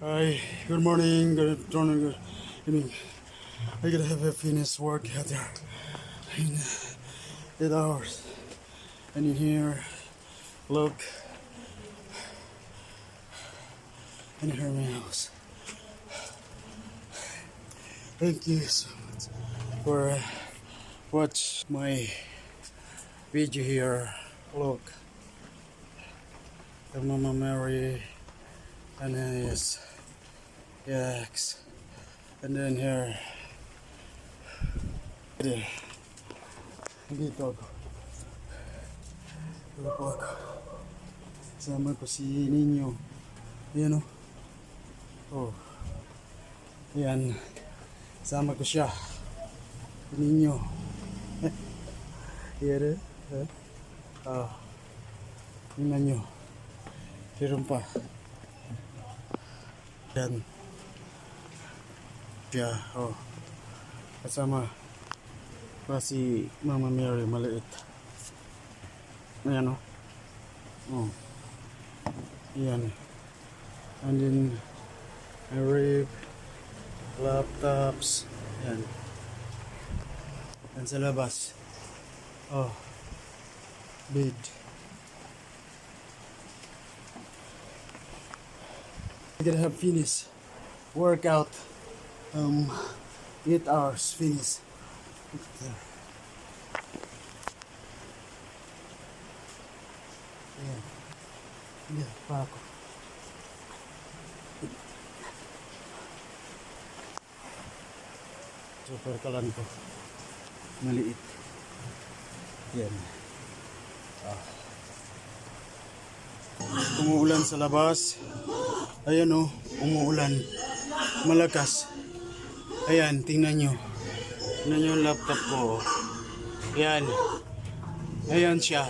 Hi, good morning, good afternoon, good evening. I gotta have a finished work out there in 8 hours. And in here, look, and here my house. Thank you so much for watch my video here. Look, the Mama Mary, and then yes, yaks, and then here, there, dito ako. Dito po ako. Sama ko si Ninyo. Ayan o. Oh. Ayan. Sama ko siya. Si Ninyo. Ayan eh. Ah. Tingnan nyo. Meron pa. Ayan. Siya. Oh. Kasama pa si Mama Mary maliit. Ayan o. Oh. Ayan. And then rib, laptops. Ayan. Yan sa labas. Oh. Bed. I gotta have finish workout. 8 hours finish. There. Ayan. Ayan pa ako. Super kalan ko. Maliit. Yan. Umuulan sa labas. Ayan o. Umuulan. Malakas. Ayan. Tingnan nyo. Tingnan nyo yung laptop ko. Ayan. Ayan siya.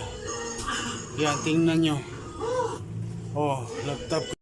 Ayan. Tingnan nyo. Oh. Laptop ko